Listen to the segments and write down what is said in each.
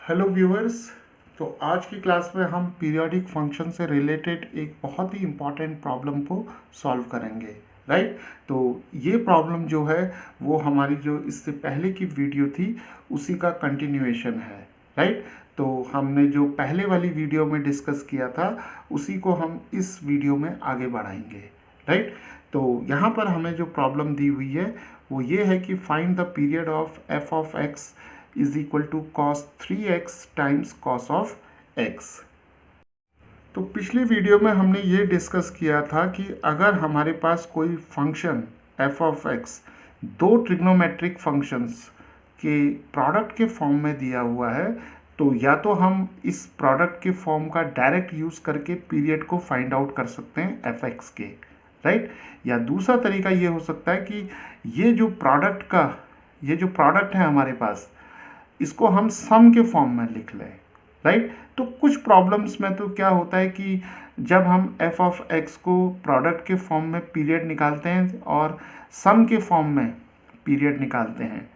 Hello viewers. तो आज की क्लास में हम पीरियोडिक फंक्शन से रिलेटेड एक बहुत ही इम्पॉर्टेंट प्रॉब्लम को सॉल्व करेंगे। राइट। तो ये प्रॉब्लम जो है वो हमारी जो इससे पहले की वीडियो थी उसी का कंटिन्यूएशन है। राइट। तो हमने जो पहले वाली वीडियो में डिस्कस किया था उसी को हम इस वीडियो में आगे बढ़ाएंगे। राइट। तो यहाँ पर हमें जो प्रॉब्लम दी हुई है वो ये है कि find the period of f of x is equal to cos 3x times cos of x। तो पिछली वीडियो में हमने ये डिस्कस किया था कि अगर हमारे पास कोई फंक्शन f ऑफ x दो ट्रिग्नोमेट्रिक फंक्शंस के प्रोडक्ट के फॉर्म में दिया हुआ है तो या तो हम इस प्रोडक्ट के फॉर्म का डायरेक्ट यूज़ करके पीरियड को फाइंड आउट कर सकते हैं fx के। राइट। या दूसरा तरीका ये हो सकता है कि ये जो प्रोडक्ट है हमारे पास इसको हम सम के फॉर्म में लिख लें। राइट। तो कुछ प्रॉब्लम्स में तो क्या होता है कि जब हम f ऑफ x को प्रोडक्ट के फॉर्म में पीरियड निकालते हैं और सम के फॉर्म में पीरियड निकालते हैं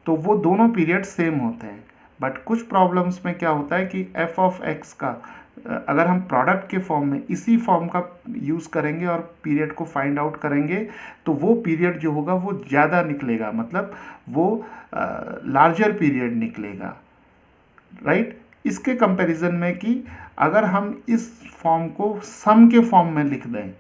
तो वो दोनों पीरियड सेम होते हैं। बट कुछ प्रॉब्लम्स में क्या होता है कि f ऑफ x का अगर हम प्रोडक्ट के फॉर्म में इसी फॉर्म का यूज़ करेंगे और पीरियड को फाइंड आउट करेंगे तो वो पीरियड जो होगा वो ज़्यादा निकलेगा, मतलब वो लार्जर पीरियड निकलेगा। राइट। इसके कंपैरिजन में कि अगर हम इस फॉर्म को सम के फॉर्म में लिख दें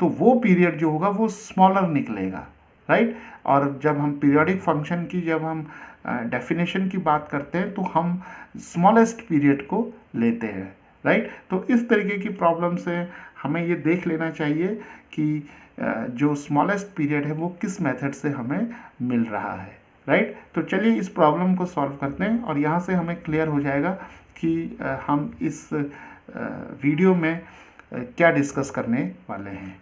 तो वो पीरियड जो होगा वो स्मॉलर निकलेगा। राइट। और जब हम पीरियोडिक फंक्शन की जब हम डेफिनेशन की बात करते हैं तो हम स्मॉलेस्ट पीरियड को लेते हैं। राइट। तो इस तरीके की प्रॉब्लम से हमें ये देख लेना चाहिए कि जो स्मॉलेस्ट पीरियड है वो किस मेथड से हमें मिल रहा है। राइट। तो चलिए इस प्रॉब्लम को सॉल्व करते हैं और यहाँ से हमें क्लियर हो जाएगा कि हम इस वीडियो में क्या डिस्कस करने वाले हैं।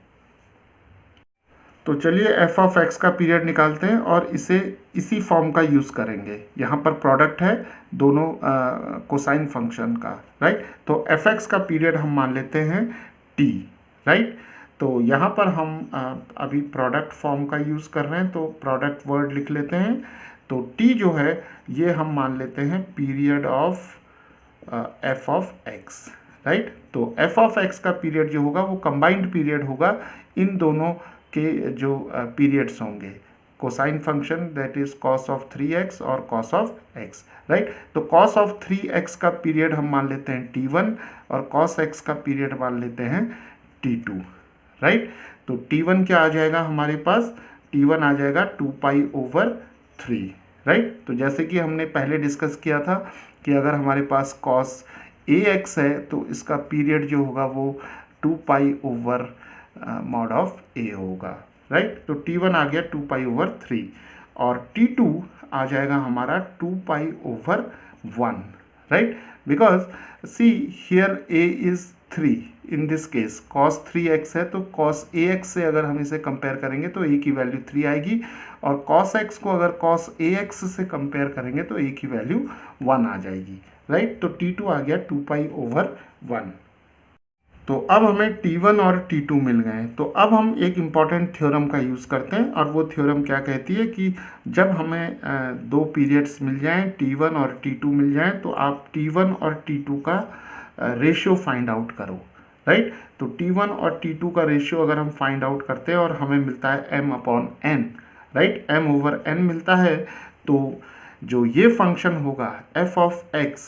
तो चलिए f ऑफ x का पीरियड निकालते हैं और इसे इसी फॉर्म का यूज़ करेंगे। यहाँ पर प्रोडक्ट है दोनों कोसाइन फंक्शन का। राइट। तो fx का पीरियड हम मान लेते हैं t। राइट। तो यहाँ पर हम अभी प्रोडक्ट फॉर्म का यूज़ कर रहे हैं तो प्रोडक्ट वर्ड लिख लेते हैं। तो t जो है ये हम मान लेते हैं period of f of x। Right. तो f ऑफ x का पीरियड जो होगा वो कंबाइंड पीरियड होगा इन दोनों के जो पीरियड्स होंगे, cosine function that is cos of 3x और कॉस ऑफ x। राइट। तो कॉस ऑफ 3x का पीरियड हम मान लेते हैं t1 और कॉस x का पीरियड मान लेते हैं t2। राइट। तो t1 क्या आ जाएगा हमारे पास, t1 आ जाएगा 2π/3। राइट। तो जैसे कि हमने पहले डिस्कस किया था कि अगर हमारे पास कॉस ax है तो इसका पीरियड जो होगा वो 2π/mod ऑफ a होगा। राइट। तो t1 आ गया 2π/3 और t2 आ जाएगा हमारा 2π/1। Right. Because see here a is 3 in this case cos 3x है तो cos ax से अगर हम इसे कंपेयर करेंगे तो a की वैल्यू 3 आएगी और cos x को अगर cos ax से कंपेयर करेंगे तो a की वैल्यू 1 आ जाएगी। राइट। तो t2 आ गया 2π/1। तो अब हमें t1 और t2 मिल गए। तो अब हम एक इम्पॉर्टेंट थ्योरम का यूज़ करते हैं और वो थ्योरम क्या कहती है कि जब हमें दो पीरियड्स मिल जाएं t1 और t2 मिल जाएं तो आप t1 और t2 का रेशियो फाइंड आउट करो। राइट। तो t1 और t2 का रेशियो अगर हम फाइंड आउट करते हैं और हमें मिलता है m/n। राइट। m/n मिलता है तो जो ये फंक्शन होगा f ऑफ x,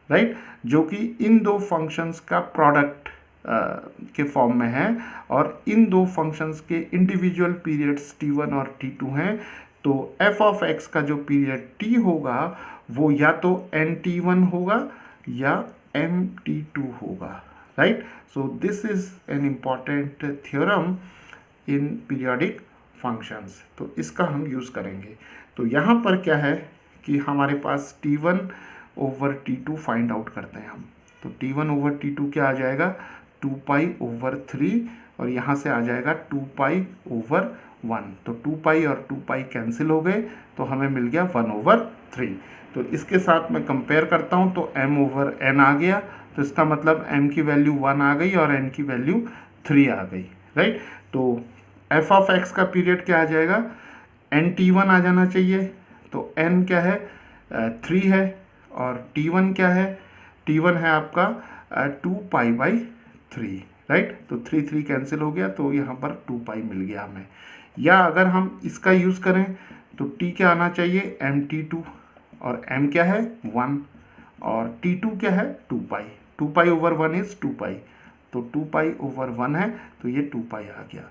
राइट, जो कि इन दो फंक्शंस का प्रोडक्ट के फॉर्म में है और इन दो फंक्शंस के इंडिविजुअल पीरियड्स t1 और t2 हैं तो f ऑफ x का जो पीरियड t होगा वो या तो nt1 होगा या mt2 होगा। Right. So this is an important theorem in periodic functions. तो इसका हम यूज़ करेंगे। तो यहाँ पर क्या है कि हमारे पास t1/t2 फाइंड आउट करते हैं हम। तो t1/t2 क्या आ जाएगा 2π/3 और यहाँ से आ जाएगा 2π/1। तो 2π और 2π कैंसिल हो गए तो हमें मिल गया 1/3। तो इसके साथ मैं कंपेयर करता हूँ तो m/n आ गया तो इसका मतलब m की वैल्यू 1 आ गई और n की वैल्यू 3 आ गई। राइट। तो f ऑफ x का पीरियड क्या आ जाएगा nt1 आ जाना चाहिए। तो n क्या है 3 है और T1 क्या है, T1 है आपका 2π/3, राइट। तो 3 कैंसिल हो गया, तो यहाँ पर 2π मिल गया हमें। या अगर हम इसका यूज़ करें तो T क्या आना चाहिए, MT2, और M क्या है 1, और T2 क्या है 2π, 2π/1 इज 2π, तो 2π/1 है, तो ये 2π आ गया,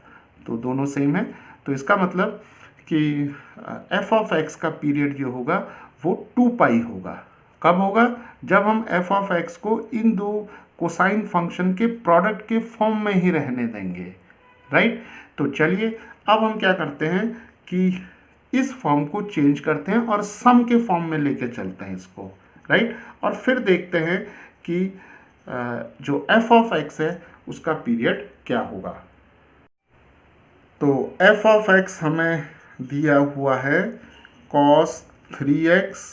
तो दोनों सेम है। तो इसका मतलब कि f ऑफ x का पीरियड जो होगा वो 2π होगा। कब होगा, जब हम f ऑफ x को इन दो कोसाइन फंक्शन के प्रोडक्ट के फॉर्म में ही रहने देंगे, राइट। तो चलिए अब हम क्या करते हैं कि इस फॉर्म को चेंज करते हैं और सम के फॉर्म में लेके चलते हैं इसको, राइट। और फिर देखते हैं कि जो f ऑफ x है उसका पीरियड क्या होगा। तो f ऑफ x हमें दिया हुआ है cos 3x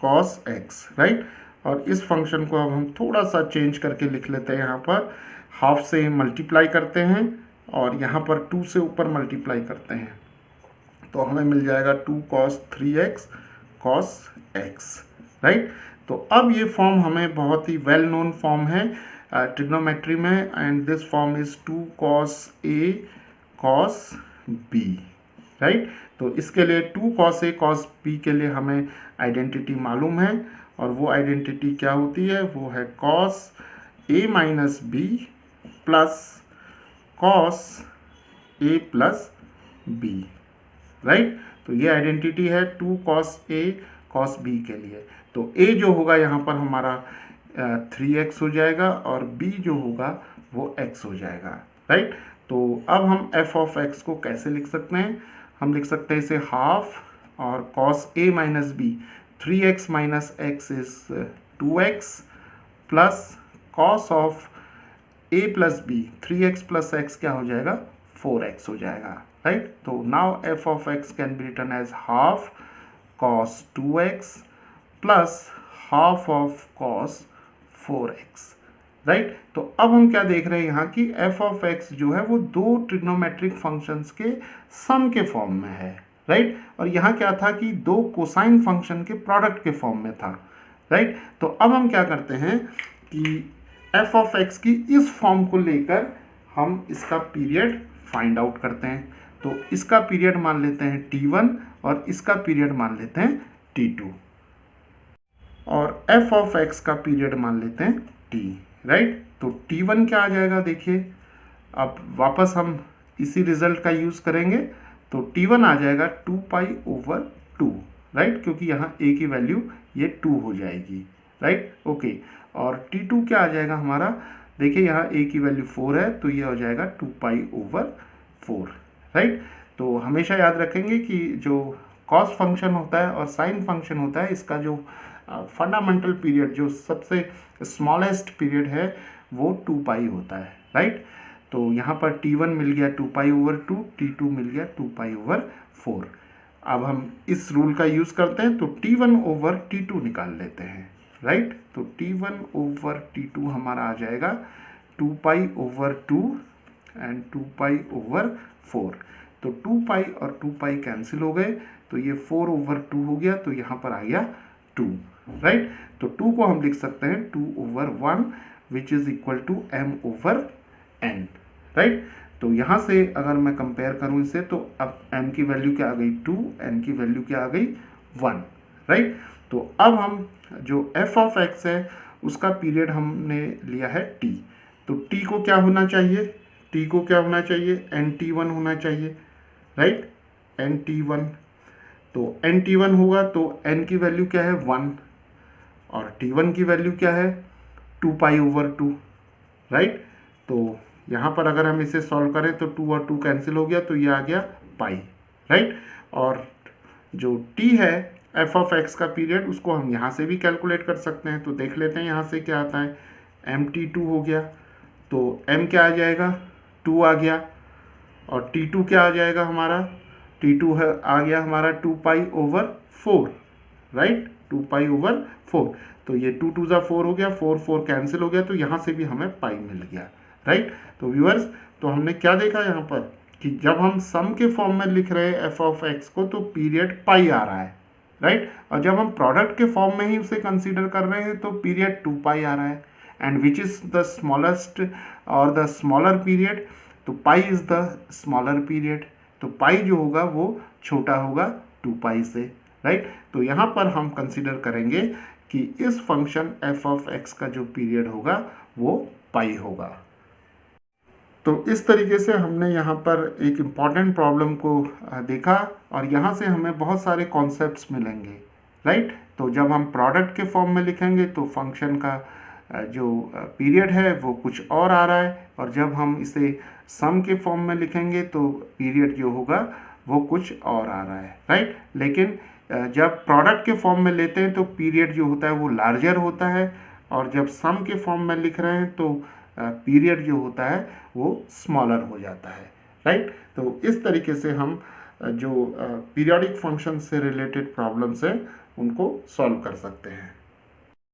cos x, right. और इस फंक्शन को अब हम थोड़ा सा चेंज करके लिख लेते हैं। यहाँ पर हाफ से मल्टीप्लाई करते हैं और यहाँ पर 2 से ऊपर मल्टीप्लाई करते हैं, तो हमें मिल जाएगा 2 cos 3x cos x, right. तो अब ये फॉर्म हमें बहुत ही वेल नोन फॉर्म है ट्रिग्नोमेट्री में, and this form is 2 cos a cos b, right. तो इसके लिए 2 cos a cos b के लिए हमें आइडेंटिटी मालूम है, और वो आइडेंटिटी क्या होती है, वो है cos a minus b plus cos a plus b, right. तो ये आइडेंटिटी है 2 cos a cos b के लिए। तो a जो होगा यहाँ पर हमारा 3x हो जाएगा, और b जो होगा वो x हो जाएगा, राइट। तो अब हम f ऑफ x को कैसे लिख सकते हैं, हम लिख सकते हैं इसे हाफ, और cos a minus b 3x minus x is 2x plus cos of a plus b 3x plus x क्या हो जाएगा 4x हो जाएगा, राइट। तो now f of x can be written as half cos 2x plus half of cos 4x, right. तो अब हम क्या देख रहे हैं यहाँ कि f ऑफ x जो है वो दो ट्रिग्नोमेट्रिक फंक्शंस के सम के फॉर्म में है, राइट। और यहाँ क्या था कि दो कोसाइन फंक्शन के प्रोडक्ट के फॉर्म में था, राइट। तो अब हम क्या करते हैं कि f ऑफ x की इस फॉर्म को लेकर हम इसका पीरियड फाइंड आउट करते हैं। तो इसका पीरियड मान लेते हैं t1 और इसका पीरियड मान लेते हैं t2, और f ऑफ x का पीरियड मान लेते हैं t, राइट। तो t1 क्या आ जाएगा, देखिए अब वापस हम इसी रिजल्ट का यूज़ करेंगे, तो t1 आ जाएगा 2π/2, राइट, क्योंकि यहाँ a की वैल्यू ये 2 हो जाएगी, राइट, ओके। और t2 क्या आ जाएगा हमारा, देखिए यहाँ a की वैल्यू 4 है, तो ये हो जाएगा 2π/4, राइट। तो हमेशा याद रखेंगे कि जो कॉस फंक्शन होता है और साइन फंक्शन होता है, इसका जो फंडामेंटल पीरियड, जो सबसे स्मॉलेस्ट पीरियड है, वो 2π होता है, राइट। तो यहाँ पर t1 मिल गया 2π/2, t2 मिल गया 2π/4। अब हम इस रूल का यूज़ करते हैं, तो t1/t2 निकाल लेते हैं, राइट। तो t1/t2 हमारा आ जाएगा 2π/2 एंड 2π/4। तो 2π और 2π कैंसिल हो गए, तो ये 4/2 हो गया, तो यहाँ पर आ गया 2, राइट। तो 2 को हम लिख सकते हैं 2/1 which is equal to m/n, right. तो यहाँ से अगर मैं कंपेयर करूँ इसे, तो अब m की वैल्यू क्या आ गई 2, n की वैल्यू क्या आ गई 1, राइट। तो अब हम जो f ऑफ x है उसका पीरियड हमने लिया है t। तो t को क्या होना चाहिए, t को क्या होना चाहिए, nt1 होना चाहिए, राइट, nt1। तो nt1 होगा तो n की वैल्यू क्या है 1, और t1 की वैल्यू क्या है 2π/2, राइट। तो यहाँ पर अगर हम इसे सॉल्व करें तो 2 और 2 कैंसिल हो गया, तो ये आ गया पाई, राइट। और जो t है f ऑफ x का पीरियड, उसको हम यहाँ से भी कैलकुलेट कर सकते हैं। तो देख लेते हैं यहाँ से क्या आता है, mt2 हो गया, तो m क्या आ जाएगा 2 आ गया, और t2 क्या आ जाएगा हमारा, t2 है आ गया हमारा 2π/4, राइट, 2π/4। तो ये 2 2 ज़ा 4 हो गया, 4 4 कैंसिल हो गया, तो यहाँ से भी हमें पाई मिल गया, राइट। तो व्यूअर्स, तो हमने क्या देखा यहाँ पर कि जब हम सम के फॉर्म में लिख रहे हैं f ऑफ x को, तो पीरियड पाई आ रहा है, राइट। और जब हम प्रोडक्ट के फॉर्म में ही उसे कंसीडर कर रहे हैं तो पीरियड 2 पाई आ रहा है, and which is the smallest और द स्मॉलर पीरियड, तो पाई इज़ द स्मॉलर पीरियड, तो पाई जो होगा वो छोटा होगा 2 पाई से, राइट। तो यहाँ पर हम कंसीडर करेंगे कि इस फंक्शन एफ ऑफ एक्स का जो पीरियड होगा वो पाई होगा। तो इस तरीके से हमने यहाँ पर एक इम्पॉर्टेंट प्रॉब्लम को देखा, और यहाँ से हमें बहुत सारे कॉन्सेप्ट्स मिलेंगे, राइट। तो जब हम प्रोडक्ट के फॉर्म में लिखेंगे तो फंक्शन का जो पीरियड है वो कुछ और आ रहा है, और जब हम इसे सम के फॉर्म में लिखेंगे तो पीरियड जो होगा वो कुछ और आ रहा है, राइट। लेकिन जब प्रोडक्ट के फॉर्म में लेते हैं तो पीरियड जो होता है वो लार्जर होता है, और जब सम के फॉर्म में लिख रहे हैं तो पीरियड जो होता है वो स्मॉलर हो जाता है, राइट। तो इस तरीके से हम जो पीरियोडिक फंक्शन से रिलेटेड प्रॉब्लम्स हैं उनको सॉल्व कर सकते हैं।